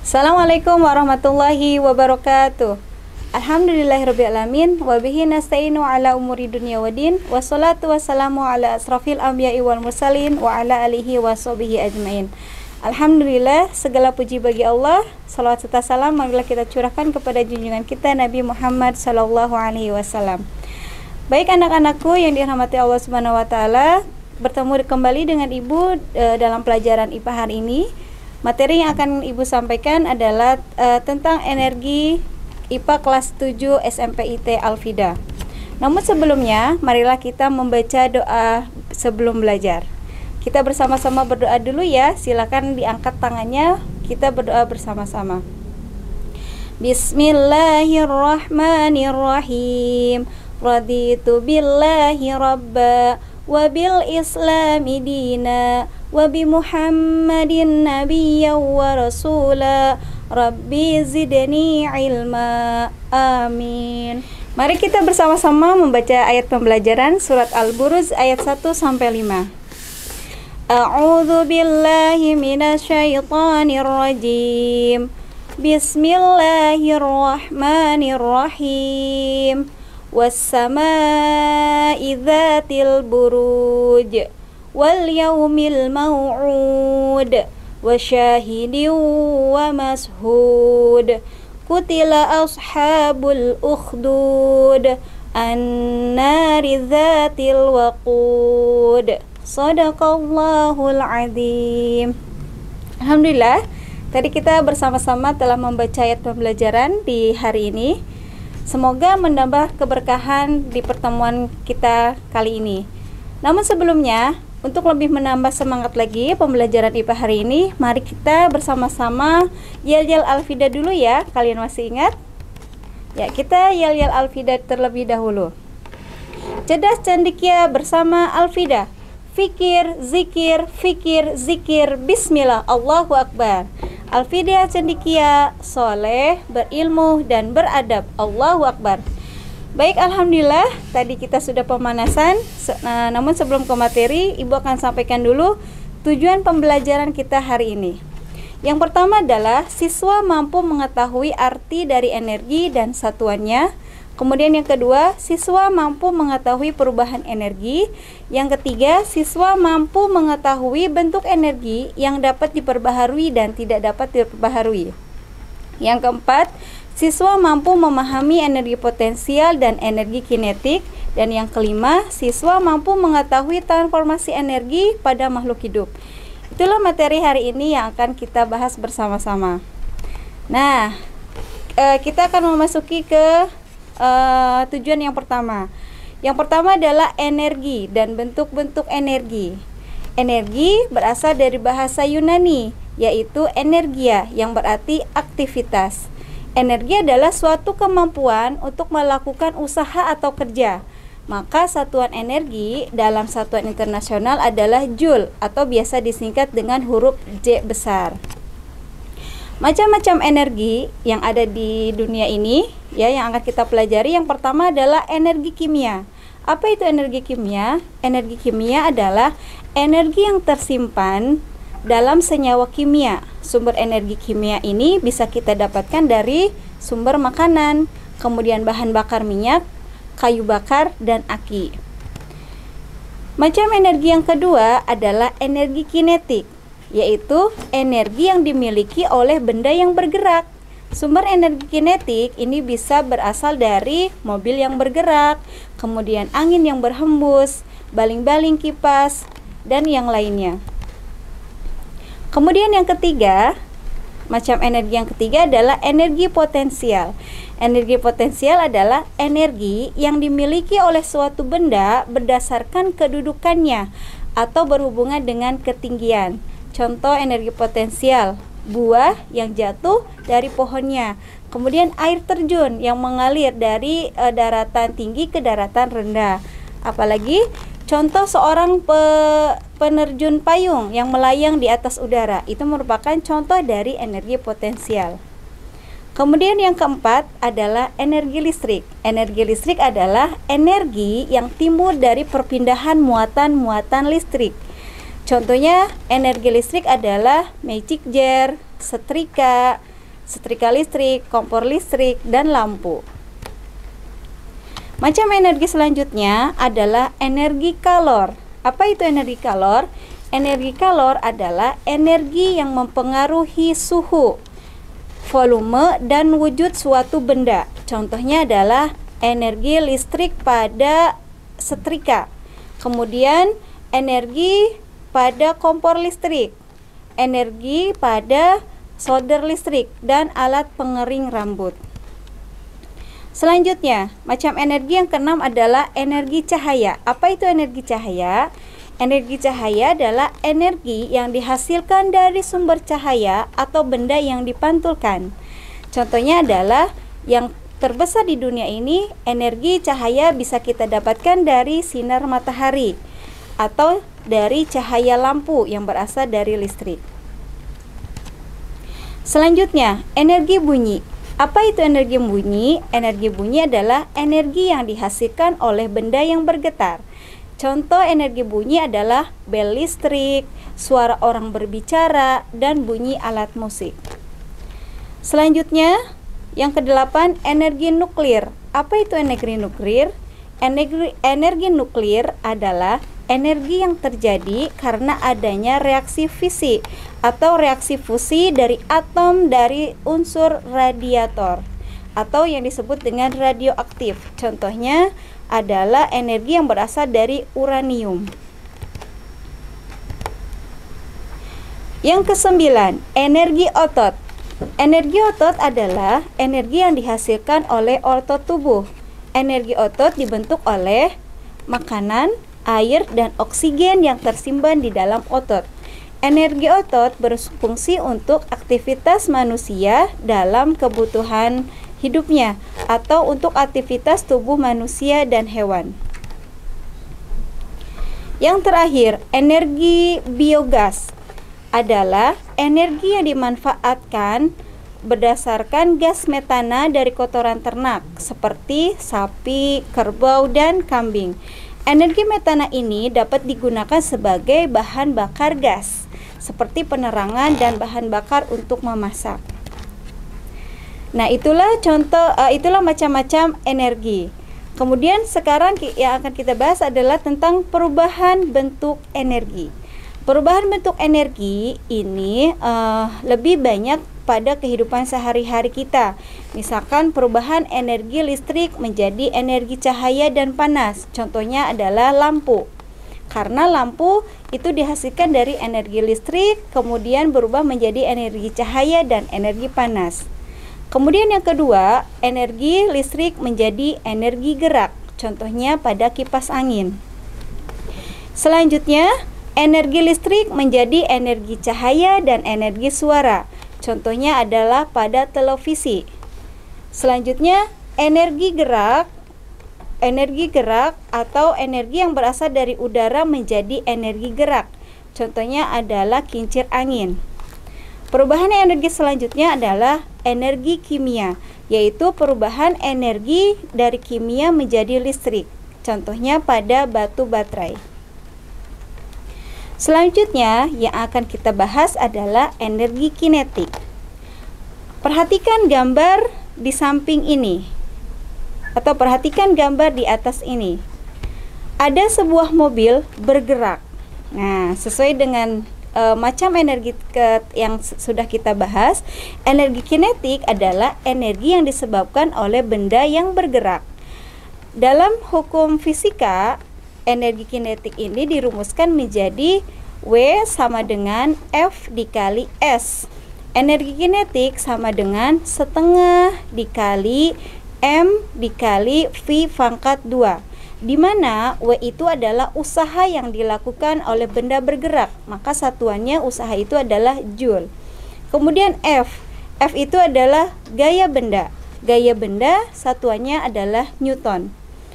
Assalamualaikum warahmatullahi wabarakatuh. Alhamdulillahirrabbilalamin. Wabihi nasta'inu ala umuri dunia wa din. Wassalatu wassalamu ala asrafil anbiya'i wal mursalin. Wa ala alihi wa sahbihi ajmain. Alhamdulillah, segala puji bagi Allah. Salawat serta salam marilah kita curahkan kepada junjungan kita Nabi Muhammad sallallahu alaihi wasallam. Baik anak-anakku yang dirahmati Allah Subhanahu wa taala, bertemu kembali dengan Ibu dalam pelajaran IPA hari ini. Materi yang akan Ibu sampaikan adalah tentang energi IPA kelas 7 SMPIT Al-Fida. Namun sebelumnya, marilah kita membaca doa sebelum belajar. Kita bersama-sama berdoa dulu ya. Silakan diangkat tangannya, kita berdoa bersama-sama. Bismillahirrahmanirrahim. Raditu billahi rabba wa bil islami dina wa bi Muhammadin nabiyyan wa rasula. Rabbi zidni ilma. Amin. Mari kita bersama-sama membaca ayat pembelajaran surat Al-Buruj ayat 1 sampai 5. A'udzu billahi minasyaitonir rajim. Bismillahirrahmanirrahim. Was-samaa'i dzatil buruj wal yaumil mau'ud wa syahidin wa mashhud. Qutila ashabul ukhdud an-nari dzatil waqud. Shadaqallahul azim. Alhamdulillah, tadi kita bersama-sama telah membaca ayat pembelajaran di hari ini. Semoga menambah keberkahan di pertemuan kita kali ini. Namun sebelumnya, untuk lebih menambah semangat lagi pembelajaran IPA hari ini, mari kita bersama-sama yel-yel Al-Fida dulu ya. Kalian masih ingat? Ya, kita yel-yel Al-Fida terlebih dahulu. Cerdas cendekia bersama Al-Fida. Fikir, zikir, bismillah, Allahu Akbar. Al-Fida cendekia, soleh, berilmu, dan beradab, Allahu Akbar. Baik, alhamdulillah, tadi kita sudah pemanasan. Namun sebelum ke materi, Ibu akan sampaikan dulu tujuan pembelajaran kita hari ini. Yang pertama adalah siswa mampu mengetahui arti dari energi dan satuannya. Kemudian yang kedua, siswa mampu mengetahui perubahan energi. Yang ketiga, siswa mampu mengetahui bentuk energi yang dapat diperbaharui dan tidak dapat diperbaharui. Yang keempat, siswa mampu memahami energi potensial dan energi kinetik. Dan yang kelima, siswa mampu mengetahui transformasi energi pada makhluk hidup. Itulah materi hari ini yang akan kita bahas bersama-sama. Nah, kita akan memasuki ke tujuan yang pertama. Yang pertama adalah energi dan bentuk-bentuk energi. Energi berasal dari bahasa Yunani, yaitu energia, yang berarti aktivitas. Energi adalah suatu kemampuan untuk melakukan usaha atau kerja. Maka satuan energi dalam satuan internasional adalah Joule atau biasa disingkat dengan huruf J besar. Macam-macam energi yang ada di dunia ini ya, yang akan kita pelajari. Yang pertama adalah energi kimia. Apa itu energi kimia? Energi kimia adalah energi yang tersimpan dalam senyawa kimia. Sumber energi kimia ini bisa kita dapatkan dari sumber makanan, kemudian bahan bakar minyak, kayu bakar, dan aki. Macam energi yang kedua adalah energi kinetik, yaitu energi yang dimiliki oleh benda yang bergerak. Sumber energi kinetik ini bisa berasal dari mobil yang bergerak, kemudian angin yang berhembus, baling-baling kipas, dan yang lainnya. Kemudian yang ketiga, macam energi yang ketiga adalah energi potensial. Energi potensial adalah energi yang dimiliki oleh suatu benda berdasarkan kedudukannya atau berhubungan dengan ketinggian. Contoh energi potensial, buah yang jatuh dari pohonnya. Kemudian air terjun yang mengalir dari daratan tinggi ke daratan rendah. Apalagi contoh seorang penerjun payung yang melayang di atas udara. Itu merupakan contoh dari energi potensial. Kemudian yang keempat adalah energi listrik. Energi listrik adalah energi yang timbul dari perpindahan muatan-muatan listrik. Contohnya energi listrik adalah magic jar, setrika, setrika listrik, kompor listrik, dan lampu. Macam energi selanjutnya adalah energi kalor. Apa itu energi kalor? Energi kalor adalah energi yang mempengaruhi suhu, volume, dan wujud suatu benda. Contohnya adalah energi listrik pada setrika, kemudian energi pada kompor listrik, energi pada solder listrik, dan alat pengering rambut. Selanjutnya, macam energi yang keenam adalah energi cahaya. Apa itu energi cahaya? Energi cahaya adalah energi yang dihasilkan dari sumber cahaya atau benda yang dipantulkan. Contohnya adalah yang terbesar di dunia ini, energi cahaya bisa kita dapatkan dari sinar matahari atau dari cahaya lampu yang berasal dari listrik. Selanjutnya, energi bunyi. Apa itu energi bunyi? Energi bunyi adalah energi yang dihasilkan oleh benda yang bergetar. Contoh energi bunyi adalah bel listrik, suara orang berbicara, dan bunyi alat musik. Selanjutnya, yang kedelapan, energi nuklir. Apa itu energi nuklir? Energi nuklir adalah energi yang terjadi karena adanya reaksi fisi atau reaksi fusi dari atom dari unsur radiator atau yang disebut dengan radioaktif. Contohnya adalah energi yang berasal dari uranium. Yang kesembilan, energi otot. Energi otot adalah energi yang dihasilkan oleh otot tubuh. Energi otot dibentuk oleh makanan, air, dan oksigen yang tersimpan di dalam otot. Energi otot berfungsi untuk aktivitas manusia dalam kebutuhan hidupnya atau untuk aktivitas tubuh manusia dan hewan. Yang terakhir, energi biogas adalah energi yang dimanfaatkan berdasarkan gas metana dari kotoran ternak seperti sapi, kerbau, dan kambing. Energi metana ini dapat digunakan sebagai bahan bakar gas seperti penerangan dan bahan bakar untuk memasak. Nah, itulah macam-macam energi. Kemudian sekarang yang akan kita bahas adalah tentang perubahan bentuk energi. Perubahan bentuk energi ini lebih banyak pada kehidupan sehari-hari kita. Misalkan perubahan energi listrik menjadi energi cahaya dan panas. Contohnya adalah lampu. Karena lampu itu dihasilkan dari energi listrik, kemudian berubah menjadi energi cahaya dan energi panas. Kemudian yang kedua, energi listrik menjadi energi gerak. Contohnya pada kipas angin. Selanjutnya, energi listrik menjadi energi cahaya dan energi suara. Contohnya adalah pada televisi. Selanjutnya, energi gerak atau energi yang berasal dari udara menjadi energi gerak. Contohnya adalah kincir angin. Perubahan energi selanjutnya adalah energi kimia, yaitu perubahan energi dari kimia menjadi listrik. Contohnya pada batu baterai. Selanjutnya yang akan kita bahas adalah energi kinetik. Perhatikan gambar di samping ini, atau perhatikan gambar di atas ini. Ada sebuah mobil bergerak. Nah, sesuai dengan macam energi yang sudah kita bahas, energi kinetik adalah energi yang disebabkan oleh benda yang bergerak. Dalam hukum fisika, energi kinetik ini dirumuskan menjadi W sama dengan F dikali S. Energi kinetik sama dengan setengah dikali M dikali V pangkat 2, di mana W itu adalah usaha yang dilakukan oleh benda bergerak, maka satuannya usaha itu adalah Joule. Kemudian F itu adalah gaya benda satuannya adalah Newton.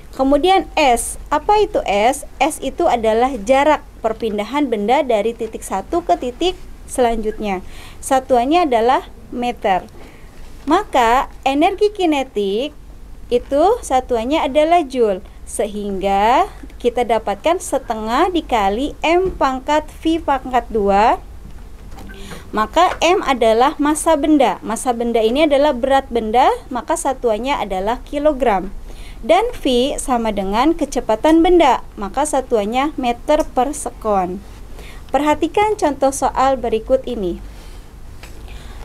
Kemudian S, apa itu S? S itu adalah jarak perpindahan benda dari titik satu ke titik selanjutnya, satuannya adalah meter. Maka energi kinetik itu satuannya adalah Joule, sehingga kita dapatkan setengah dikali M pangkat V pangkat 2 Maka M adalah massa benda. Massa benda ini adalah berat benda, maka satuannya adalah kilogram. Dan V sama dengan kecepatan benda, maka satuannya meter per sekon. Perhatikan contoh soal berikut ini.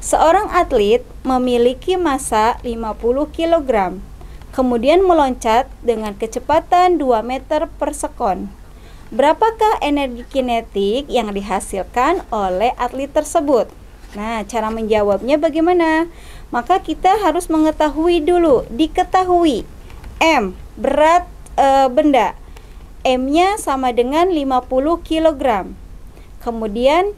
Seorang atlet memiliki massa 50 kg, kemudian meloncat dengan kecepatan 2 meter per sekon. Berapakah energi kinetik yang dihasilkan oleh atlet tersebut? Nah, cara menjawabnya bagaimana? Maka kita harus mengetahui dulu, diketahui M, berat benda. M-nya sama dengan 50 kg. Kemudian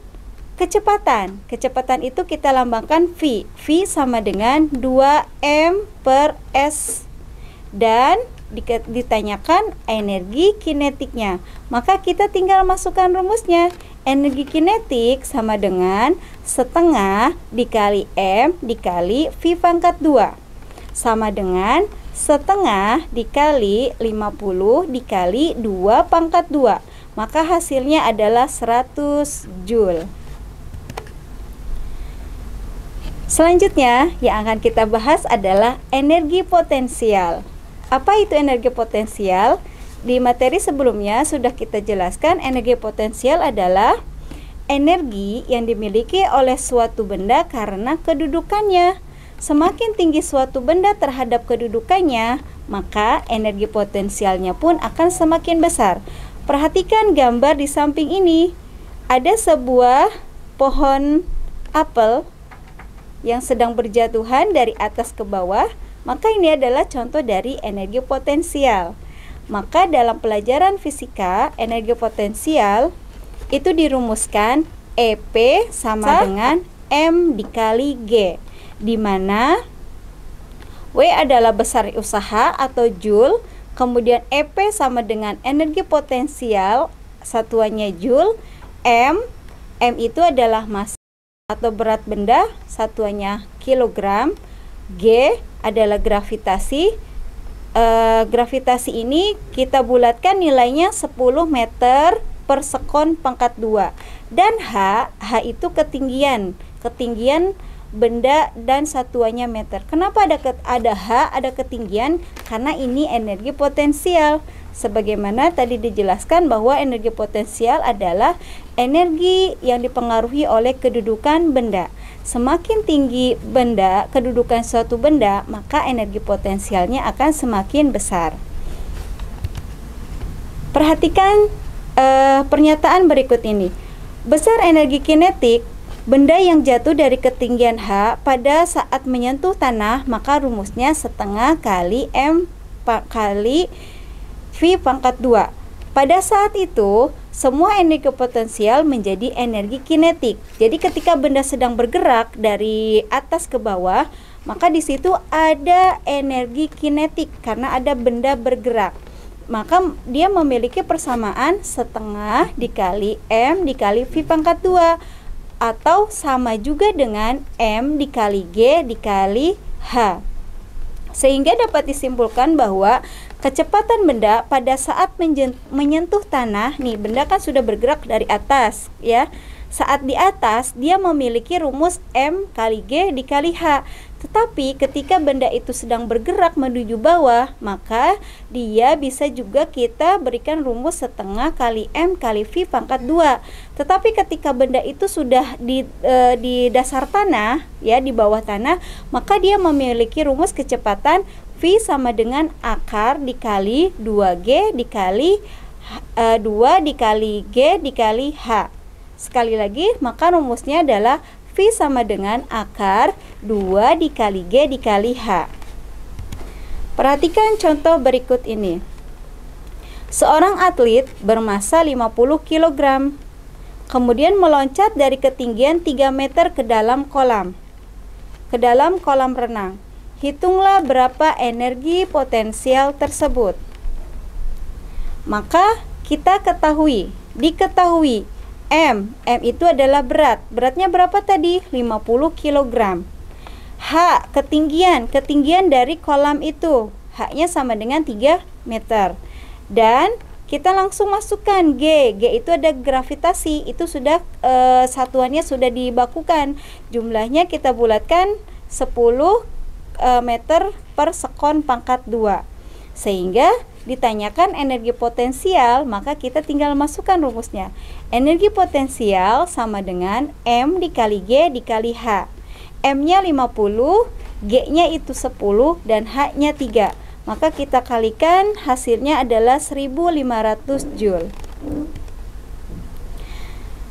kecepatan. Kecepatan itu kita lambangkan V. V sama dengan 2M per S. Dan ditanyakan energi kinetiknya, maka kita tinggal masukkan rumusnya. Energi kinetik sama dengan setengah dikali M dikali V pangkat 2 sama dengan setengah dikali 50 dikali 2 pangkat 2, maka hasilnya adalah 100 Joule. Selanjutnya yang akan kita bahas adalah energi potensial. Apa itu energi potensial? Di materi sebelumnya sudah kita jelaskan, energi potensial adalah energi yang dimiliki oleh suatu benda karena kedudukannya. Semakin tinggi suatu benda terhadap kedudukannya, maka energi potensialnya pun akan semakin besar. Perhatikan gambar di samping ini. Ada sebuah pohon apel yang sedang berjatuhan dari atas ke bawah. Maka ini adalah contoh dari energi potensial. Maka dalam pelajaran fisika, energi potensial itu dirumuskan EP sama dengan M dikali G, di mana W adalah besar usaha atau Joule, kemudian EP sama dengan energi potensial, satuannya Joule, M itu adalah massa atau berat benda, satuannya kilogram, G adalah gravitasi. Gravitasi ini kita bulatkan nilainya 10 meter per sekon pangkat 2. Dan H itu ketinggian benda dan satuannya meter. Kenapa ada H, ada ketinggian? Karena ini energi potensial. Sebagaimana tadi dijelaskan bahwa energi potensial adalah energi yang dipengaruhi oleh kedudukan benda. Semakin tinggi benda, kedudukan suatu benda, maka energi potensialnya akan semakin besar. Perhatikan pernyataan berikut ini. Besar energi kinetik benda yang jatuh dari ketinggian H pada saat menyentuh tanah, maka rumusnya setengah kali M kali V pangkat 2. Pada saat itu, semua energi potensial menjadi energi kinetik. Jadi ketika benda sedang bergerak dari atas ke bawah, maka di situ ada energi kinetik karena ada benda bergerak. Maka dia memiliki persamaan setengah dikali M dikali V pangkat 2, atau sama juga dengan M dikali G dikali H. Sehingga dapat disimpulkan bahwa kecepatan benda pada saat menyentuh tanah, nih benda kan sudah bergerak dari atas ya. Saat di atas dia memiliki rumus M kali G dikali H. Tetapi ketika benda itu sedang bergerak menuju bawah, maka dia bisa juga kita berikan rumus setengah kali M kali V pangkat 2. Tetapi ketika benda itu sudah di dasar tanah ya, di bawah tanah, maka dia memiliki rumus kecepatan V sama dengan akar dikali 2G dikali 2 dikali G dikali H. Sekali lagi, maka rumusnya adalah V sama dengan akar 2 dikali G dikali H. Perhatikan contoh berikut ini. Seorang atlet bermassa 50 kg, kemudian meloncat dari ketinggian 3 meter ke dalam kolam renang. Hitunglah berapa energi potensial tersebut. Maka kita diketahui M itu adalah berat. Beratnya berapa tadi? 50 kg. H, ketinggian dari kolam itu. H-nya sama dengan 3 meter. Dan kita langsung masukkan G. G itu ada gravitasi, itu sudah satuannya sudah dibakukan. Jumlahnya kita bulatkan 10 meter per sekon pangkat 2. Sehingga ditanyakan energi potensial, maka kita tinggal masukkan rumusnya. Energi potensial sama dengan M dikali G dikali H. M-nya 50, G-nya itu 10, dan H-nya 3. Maka kita kalikan, hasilnya adalah 1500 Joule.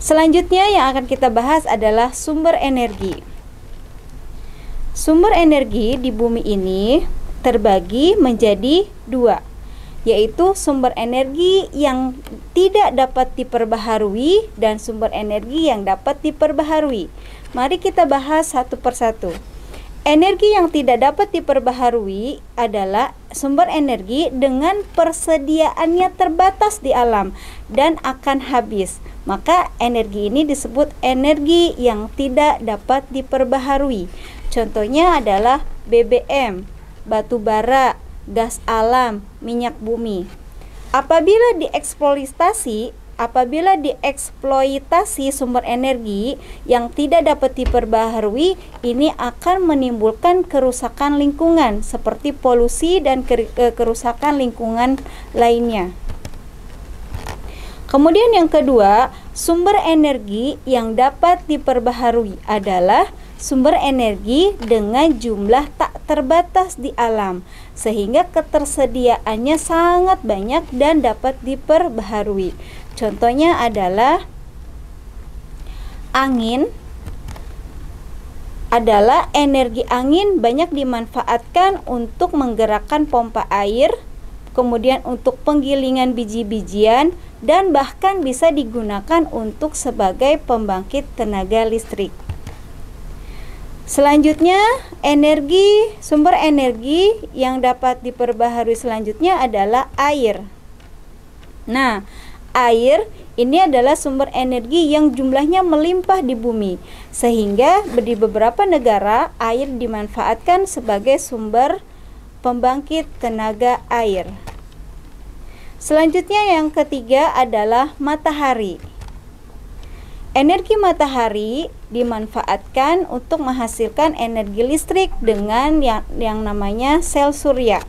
Selanjutnya yang akan kita bahas adalah sumber energi. Sumber energi di bumi ini terbagi menjadi 2, yaitu sumber energi yang tidak dapat diperbaharui dan sumber energi yang dapat diperbaharui. Mari kita bahas satu persatu. Energi yang tidak dapat diperbaharui adalah sumber energi dengan persediaannya terbatas di alam dan akan habis. Maka energi ini disebut energi yang tidak dapat diperbaharui. Contohnya adalah BBM, batu bara, gas alam, minyak bumi. Apabila dieksploitasi sumber energi yang tidak dapat diperbaharui, ini akan menimbulkan kerusakan lingkungan seperti polusi dan kerusakan lingkungan lainnya. Kemudian yang kedua, sumber energi yang dapat diperbaharui adalah sumber energi dengan jumlah tak terbatas di alam, sehingga ketersediaannya sangat banyak dan dapat diperbaharui. Contohnya adalah angin. Adalah energi angin banyak dimanfaatkan untuk menggerakkan pompa air, kemudian untuk penggilingan biji-bijian, dan bahkan bisa digunakan untuk sebagai pembangkit tenaga listrik. Selanjutnya, sumber energi yang dapat diperbaharui selanjutnya adalah air. Nah, air ini adalah sumber energi yang jumlahnya melimpah di bumi, sehingga di beberapa negara air dimanfaatkan sebagai sumber pembangkit tenaga air. Selanjutnya yang ketiga adalah matahari. Energi matahari dimanfaatkan untuk menghasilkan energi listrik dengan yang namanya sel surya.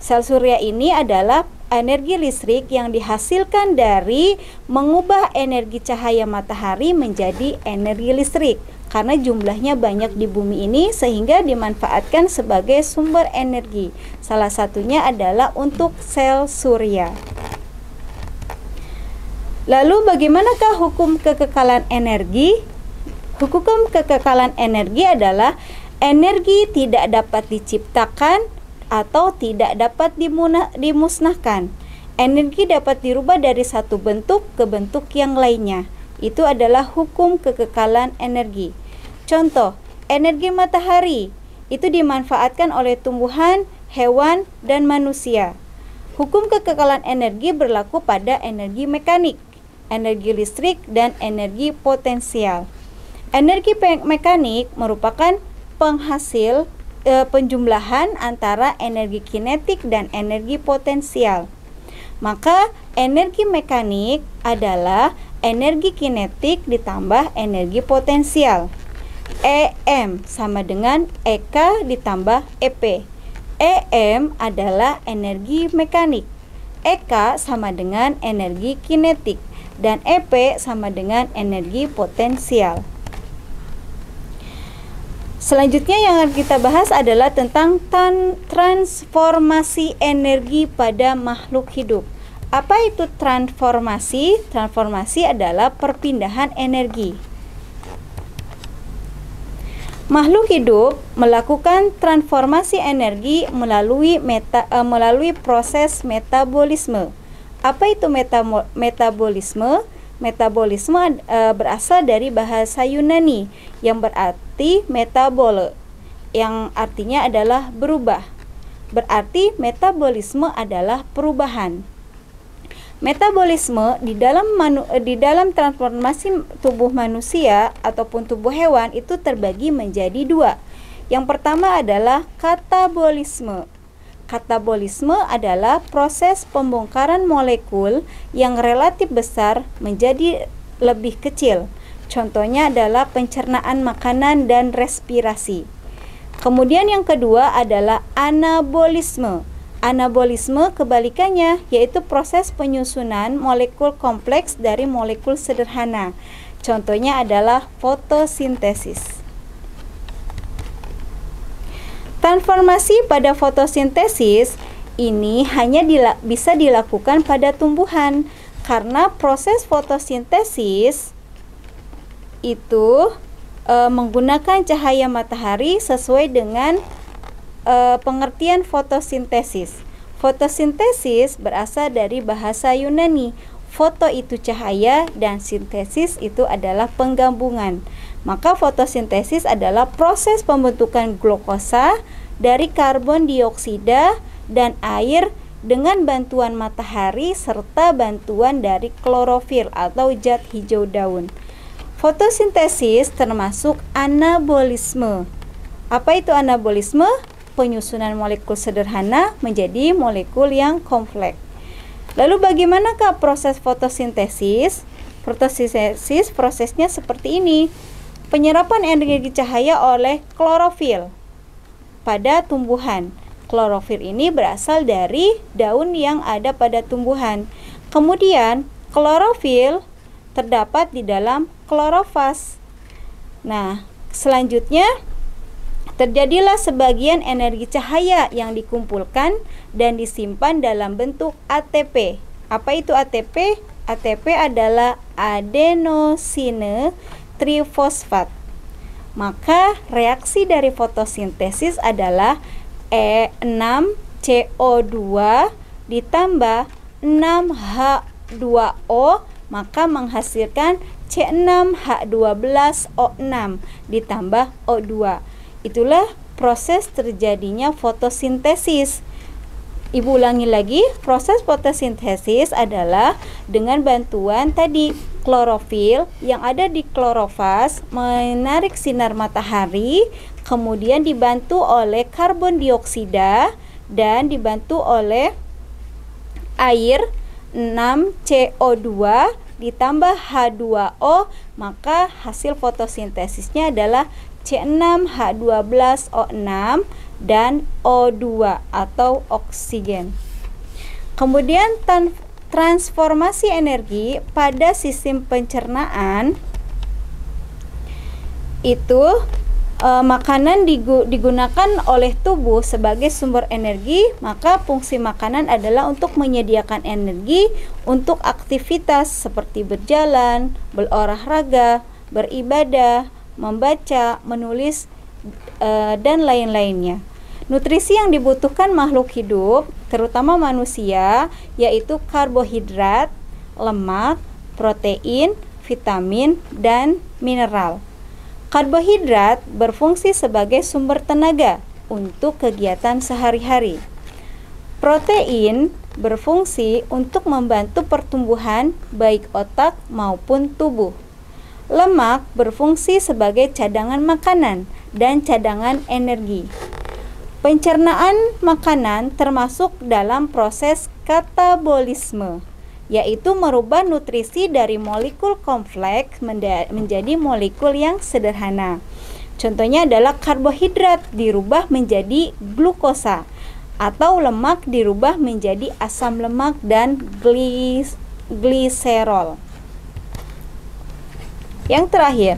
Sel surya ini adalah energi listrik yang dihasilkan dari mengubah energi cahaya matahari menjadi energi listrik. Karena jumlahnya banyak di bumi ini sehingga dimanfaatkan sebagai sumber energi. Salah satunya adalah untuk sel surya. Lalu bagaimanakah hukum kekekalan energi? Hukum kekekalan energi adalah energi tidak dapat diciptakan atau tidak dapat dimusnahkan. Energi dapat dirubah dari satu bentuk ke bentuk yang lainnya. Itu adalah hukum kekekalan energi. Contoh, energi matahari itu dimanfaatkan oleh tumbuhan, hewan, dan manusia. Hukum kekekalan energi berlaku pada energi mekanik, energi listrik, dan energi potensial. Energi mekanik merupakan penghasil penjumlahan antara energi kinetik dan energi potensial. Maka energi mekanik adalah energi kinetik ditambah energi potensial. EM sama dengan EK ditambah EP. EM adalah energi mekanik, EK sama dengan energi kinetik, dan EP sama dengan energi potensial. Selanjutnya yang akan kita bahas adalah tentang transformasi energi pada makhluk hidup. Apa itu transformasi? Transformasi adalah perpindahan energi. Makhluk hidup melakukan transformasi energi melalui proses metabolisme. Apa itu metabolisme? Metabolisme berasal dari bahasa Yunani yang berarti metabole, yang artinya adalah berubah. Berarti metabolisme adalah perubahan. Metabolisme di dalam transformasi tubuh manusia ataupun tubuh hewan itu terbagi menjadi dua. Yang pertama adalah katabolisme. Katabolisme adalah proses pembongkaran molekul yang relatif besar menjadi lebih kecil. Contohnya adalah pencernaan makanan dan respirasi. Kemudian yang kedua adalah anabolisme. Anabolisme kebalikannya, yaitu proses penyusunan molekul kompleks dari molekul sederhana. Contohnya adalah fotosintesis. Transformasi pada fotosintesis ini hanya bisa dilakukan pada tumbuhan karena proses fotosintesis itu menggunakan cahaya matahari sesuai dengan pengertian fotosintesis. Fotosintesis berasal dari bahasa Yunani. Foto itu cahaya dan sintesis itu adalah penggabungan. Maka fotosintesis adalah proses pembentukan glukosa dari karbon dioksida dan air dengan bantuan matahari serta bantuan dari klorofil atau zat hijau daun. Fotosintesis termasuk anabolisme. Apa itu anabolisme? Penyusunan molekul sederhana menjadi molekul yang kompleks. Lalu bagaimanakah proses fotosintesis? Fotosintesis prosesnya seperti ini. Penyerapan energi cahaya oleh klorofil pada tumbuhan. Klorofil ini berasal dari daun yang ada pada tumbuhan. Kemudian klorofil terdapat di dalam klorofas. Nah, selanjutnya terjadilah sebagian energi cahaya yang dikumpulkan dan disimpan dalam bentuk ATP. Apa itu ATP? ATP adalah adenosine trifosfat. Maka reaksi dari fotosintesis adalah E6CO2 ditambah 6H2O, maka menghasilkan C6H12O6 ditambah O2. Itulah proses terjadinya fotosintesis. Ibu ulangi lagi, proses fotosintesis adalah dengan bantuan tadi klorofil yang ada di klorofas menarik sinar matahari, kemudian dibantu oleh karbon dioksida dan dibantu oleh air 6CO2 ditambah H2O, maka hasil fotosintesisnya adalah C6H12O6 dan O2 atau oksigen. Kemudian transformasi energi pada sistem pencernaan itu makanan digunakan oleh tubuh sebagai sumber energi, maka fungsi makanan adalah untuk menyediakan energi untuk aktivitas seperti berjalan, berolahraga, beribadah, membaca, menulis, dan lain-lainnya. Nutrisi yang dibutuhkan makhluk hidup, terutama manusia, yaitu karbohidrat, lemak, protein, vitamin, dan mineral. Karbohidrat berfungsi sebagai sumber tenaga untuk kegiatan sehari-hari. Protein berfungsi untuk membantu pertumbuhan baik otak maupun tubuh. Lemak berfungsi sebagai cadangan makanan dan cadangan energi. Pencernaan makanan termasuk dalam proses katabolisme, yaitu merubah nutrisi dari molekul kompleks menjadi molekul yang sederhana. Contohnya adalah karbohidrat dirubah menjadi glukosa, atau lemak dirubah menjadi asam lemak dan gliserol. Yang terakhir,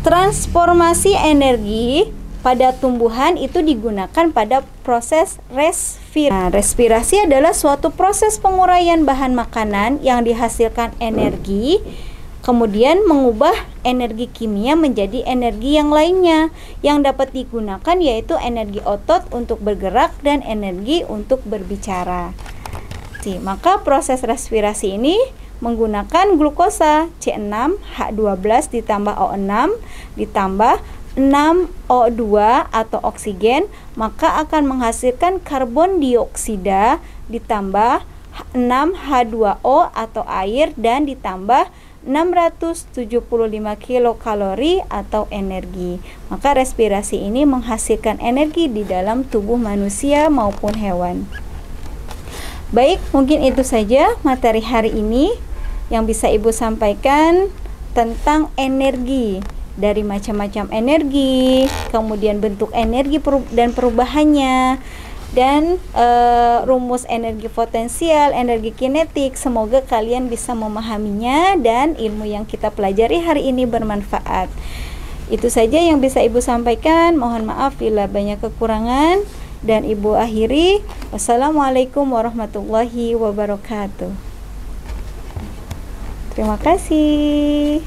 transformasi energi pada tumbuhan itu digunakan pada proses respirasi. Nah, respirasi adalah suatu proses penguraian bahan makanan yang dihasilkan energi, kemudian mengubah energi kimia menjadi energi yang lainnya yang dapat digunakan, yaitu energi otot untuk bergerak dan energi untuk berbicara. Maka proses respirasi ini menggunakan glukosa C6H12 ditambah O6 ditambah 6O2 atau oksigen, maka akan menghasilkan karbon dioksida ditambah 6H2O atau air dan ditambah 675 kilokalori atau energi. Maka respirasi ini menghasilkan energi di dalam tubuh manusia maupun hewan. Baik, mungkin itu saja materi hari ini yang bisa Ibu sampaikan tentang energi, dari macam-macam energi, kemudian bentuk energi dan perubahannya, dan rumus energi potensial, energi kinetik. Semoga kalian bisa memahaminya dan ilmu yang kita pelajari hari ini bermanfaat. Itu saja yang bisa Ibu sampaikan. Mohon maaf bila banyak kekurangan, dan Ibu akhiri. Wassalamualaikum warahmatullahi wabarakatuh. Terima kasih.